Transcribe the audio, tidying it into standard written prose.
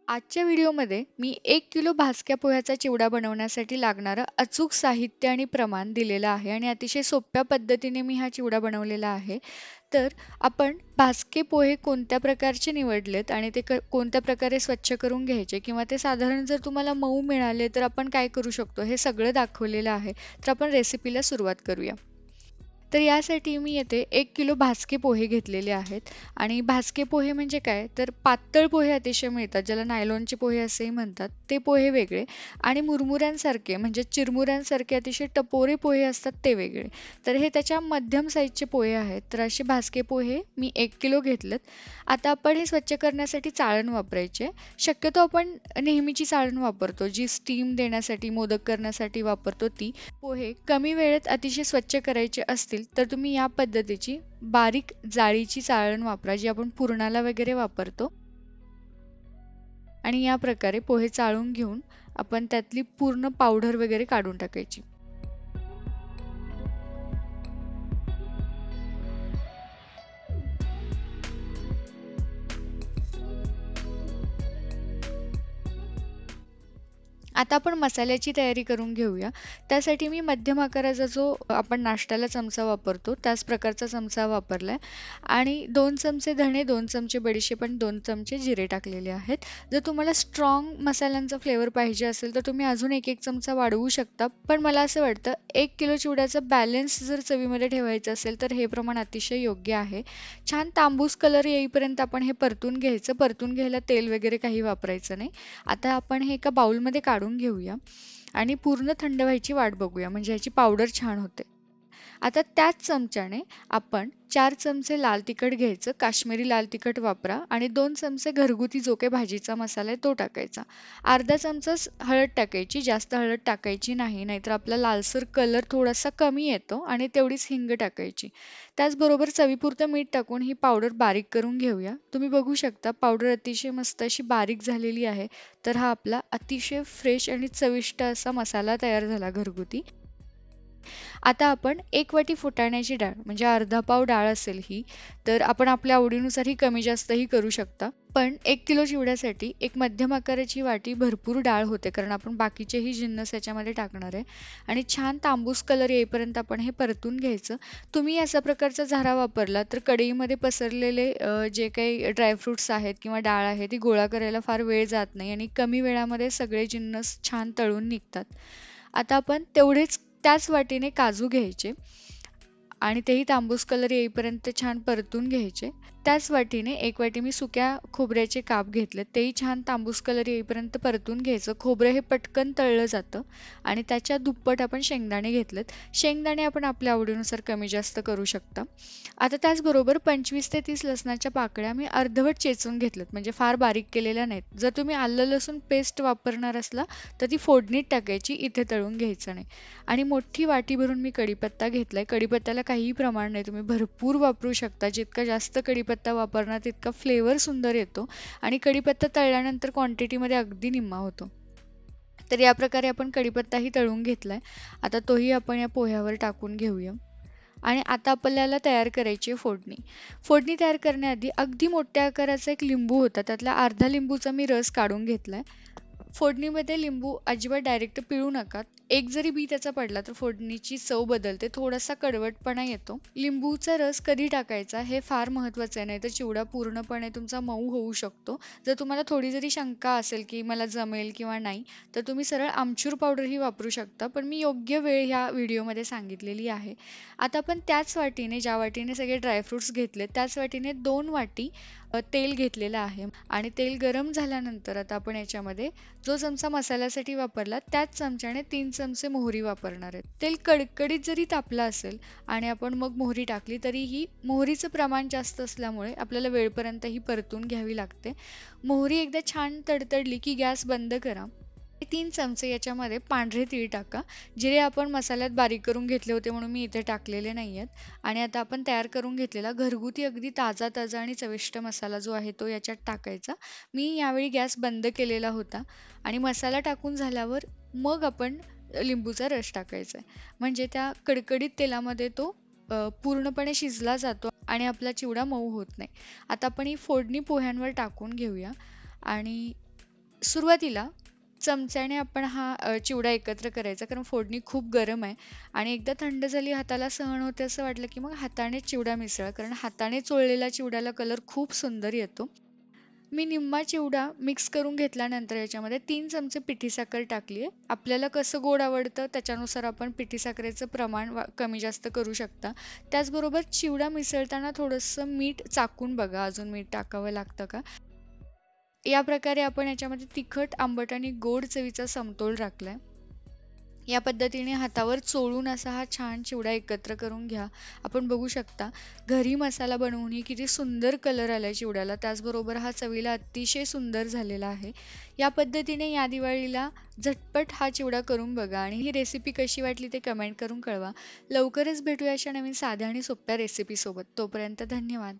आजच्या व्हिडिओमध्ये मी 1 किलो भाजक्या पोह्याचा चिवडा बनवण्यासाठी लागणारं अचूक साहित्य आणि प्रमाण दिलेलं आहे आणि अतिशय सोप्या पद्धतीने मी हा चिवडा बनवलेला आहे. तर आपण भाजके पोहे कोणत्या प्रकारचे निवडलेत आणि ते कोणत्या प्रकारे स्वच्छ करून घ्यायचे किंवा ते साधारण जर तुम्हाला मऊ मिळाले तर आपण काय करू शकतो हे सगळं दाखवलेलं आहे. तर आपण रेसिपीला सुरुवात करूया. तर यासाठी मी येथे 1 किलो भाजके पोहे घेतलेले आहेत आणि भाजके पोहे म्हणजे काय तर पातळ पोहे अतिशय मिळतात ज्याला नायलॉनचे पोहे असेही म्हणतात ते पोहे वेगळे आणि मुरमुऱ्यांसारखे म्हणजे चिरमुऱ्यांसारखे अतिशय टपोरे पोहे असतात ते वेगळे. तर हे त्याच्या मध्यम साईजचे पोहे आहेत. तर असे भाजके पोहे मी 1 किलो घेतलेत. आता आपण हे स्वच्छ करण्यासाठी चाळण वापरायचे. शक्यतो आपण नेहमीची चाळण वापरतो जी स्टीम देण्यासाठी मोदक करण्यासाठी वापरतो ती. पोहे कमी वेळेत अतिशय स्वच्छ करायचे असतील तर तुम्ही या पद्धतीची बारीक जाळीची चाळण वापरा जी आपण पुरणाला वगैरे वापरतो. आणि या प्रकारे पोहे चाळून घेऊन आपण त्यातली पूर्ण पावडर वगैरे काढून टाकायची. आता आपण मसाल्याची तयारी करून घेऊया. त्यासाठी मी मध्यम आकाराचा जो आपण नाश्त्याला चमचा वापरतो त्याच प्रकारचा चमचा वापरलाय आणि 2 चमचे धणे, 2 चमचे बडीशेप आणि 2 चमचे जिरे टाकलेले आहेत. जर तुम्हाला स्ट्रॉंग मसाल्यांचा फ्लेवर पाहिजे असेल तर तुम्ही अजून 1-1 चमचा वाढवू शकता. पण मला असं वाटतं 1 किलो चिवड्याचा बॅलन्स जर चवीमध्ये ठेवायचं असेल तर हे प्रमाण अतिशय योग्य आहे. छान तांबूस कलर येईपर्यंत आपण हे परतून घ्यायचं. परतून घ्यायला तेल वगैरे काही वापरायचं नाही. आता आपण हे एका बाउलमध्ये काढून घेऊया आणि पूर्ण थंड व्हायची वाट बघूया म्हणजे ह्याची पावडर छान होते. आता त्याच चमच्याने आपण 4 चमचे लाल तिखट घ्यायचं. काश्मीरी लाल तिखट वापरा आणि 2 चमचे घरगुती जो काही भाजीचा मसाला आहे तो टाकायचा. अर्धा चमचाच हळद टाकायची. जास्त हळद टाकायची नाही, नाहीतर आपला लालसर कलर थोडासा कमी येतो आणि तेवढीच हिंग टाकायची. त्याचबरोबर चवीपुरतं मीठ टाकून ही पावडर बारीक करून घेऊया. तुम्ही बघू शकता पावडर अतिशय मस्त अशी बारीक झालेली आहे. तर हा आपला अतिशय फ्रेश आणि चविष्ट असा मसाला तयार झाला घरगुती. आता आपण 1 वाटी फुटाण्याची डाळ म्हणजे अर्धा पाव डाळ असेल ही, तर आपण आपल्या आवडीनुसार ही कमी जास्तही करू शकता. पण 1 किलो चिवड्यासाठी एक मध्यम आकाराची वाटी भरपूर डाळ होते कारण आपण बाकीचेही जिन्नस याच्यामध्ये टाकणार आहे. आणि छान तांबूस कलर येईपर्यंत आपण हे परतून घ्यायचं. तुम्ही अशा प्रकारचा झारा वापरला तर कढईमध्ये पसरलेले जे काही ड्रायफ्रुट्स आहेत किंवा डाळ आहे ती गोळा करायला फार वेळ जात नाही आणि कमी वेळामध्ये सगळे जिन्नस छान तळून निघतात. आता आपण तेवढेच त्याच वाटीने काजू घ्यायचे आणि तेही तांबूस कलर येईपर्यंत छान परतून घ्यायचे. त्याच वाटीने 1 वाटी मी सुक्या खोबऱ्याचे काप घेतले. तेही छान तांबूस कलर येईपर्यंत परतून घ्यायचं. खोबरं हे पटकन तळलं जातं आणि त्याच्या दुप्पट आपण शेंगदाणे घेतलेत. शेंगदाणे आपण आपल्या आवडीनुसार कमी जास्त करू शकता. आता त्याचबरोबर 25 ते 30 लसणाच्या पाकळ्या मी अर्धवट चेचून घेतल्यात म्हणजे फार बारीक केलेल्या नाहीत. जर तुम्ही आलं लसूण पेस्ट वापरणार असला तर ती फोडणीत टाकायची, इथे तळून घ्यायचं नाही. आणि मोठी वाटी भरून मी कढीपत्ता घेतलाय. कढीपत्त्याला काहीही प्रमाण नाही, तुम्ही भरपूर वापरू शकता. जितका जास्त कढीपत्ता वापरणार तितका फ्लेवर सुंदर येतो आणि कढीपत्ता तळल्यानंतर क्वांटिटीमध्ये अगदी निम्मा होतो. तर या प्रकारे आपण कढीपत्ताही तळून घेतलाय. आता तोही आपण या पोह्यावर टाकून घेऊया. आणि आता आपल्याला तयार करायची आहे फोडणी. फोडणी तयार करण्याआधी अगदी मोठ्या आकाराचा एक लिंबू होता, त्यातला अर्धा लिंबूचा मी रस काढून घेतलाय. फोडणीमध्ये लिंबू अजिबात डायरेक्ट पिळू नका. एक जरी बी त्याचा पडला तर फोडणीची चव बदलते, थोडासा कडवटपणा येतो. लिंबूचा रस कधी टाकायचा हे फार महत्त्वाचं आहे, नाहीतर चिवडा पूर्णपणे तुमचा मऊ होऊ शकतो. जर तुम्हाला थोडी जरी शंका असेल की मला जमेल किंवा नाही तर तुम्ही सरळ आमचूर पावडरही वापरू शकता, पण मी योग्य वेळ ह्या व्हिडिओमध्ये सांगितलेली आहे. आता आपण त्याच वाटीने ज्या वाटीने सगळे ड्रायफ्रुट्स घेतले त्याच वाटीने 2 वाटी तेल घेतलेलं आहे आणि तेल गरम झाल्यानंतर आता आपण याच्यामध्ये जो चमचा मसाल्यासाठी वापरला त्याच चमच्याने 3 चमचे मोहरी वापरणार आहेत. तेल कडकडीत जरी तापलं असेल आणि आपण मग मोहरी टाकली तरीही मोहरीचं प्रमाण जास्त असल्यामुळे आपल्याला वेळपर्यंत ही परतून घ्यावी लागते. मोहरी एकदा छान तडतडली की गॅस बंद करा. 3 चमचे याच्यामध्ये पांढरे तीळ टाका. जिरे आपण मसाल्यात बारीक करून घेतले होते म्हणून मी इथे टाकलेले नाही आहेत. आणि आता आपण तयार करून घेतलेला घरगुती अगदी ताजा ताजा आणि चविष्ट मसाला जो आहे तो याच्यात टाकायचा. मी यावेळी गॅस बंद केलेला होता आणि मसाला टाकून झाल्यावर मग आपण लिंबूचा रस टाकायचा आहे. म्हणजे त्या कडकडीत तेलामध्ये तो पूर्णपणे शिजला जातो आणि आपला चिवडा मऊ होत नाही. आता आपण ही फोडणी पोह्यांवर टाकून घेऊया आणि सुरुवातीला चमच्याने आपण हा चिवडा एकत्र करायचा, कारण फोडणी खूप गरम आहे आणि एकदा थंड झाली, हाताला सहन होते असं वाटलं, की मग हाताने चिवडा मिसळा. कारण हाताने चोळलेला चिवड्याला कलर खूप सुंदर येतो. मी निम्मा चिवडा मिक्स करून घेतल्यानंतर याच्यामध्ये 3 चमचे पिठी साखर टाकली आहे. आपल्याला कसं गोड आवडतं त्याच्यानुसार आपण पिठी साखरेचं प्रमाण कमी जास्त करू शकता. त्याचबरोबर चिवडा मिसळताना थोडंसं मीठ चाखून बघा, अजून मीठ टाकावं लागतं का? या प्रकारे आपण याच्यामध्ये तिखट, आंबट आणि गोड चवीचा समतोल राखलाय. या पद्धतीने हातावर चोळून असा हा छान चिवडा एकत्र करून घ्या. आपण बघू शकता घरी मसाला बनवूनही किती सुंदर कलर आलाय चिवड्याला. त्याचबरोबर हा चवीला अतिशय सुंदर झालेला आहे. या पद्धतीने या दिवाळीला झटपट हा चिवडा करून बघा आणि ही रेसिपी कशी वाटली ते कमेंट करून कळवा. लवकरच भेटूया अशा नवीन साध्या आणि सोप्या रेसिपीसोबत. तोपर्यंत धन्यवाद.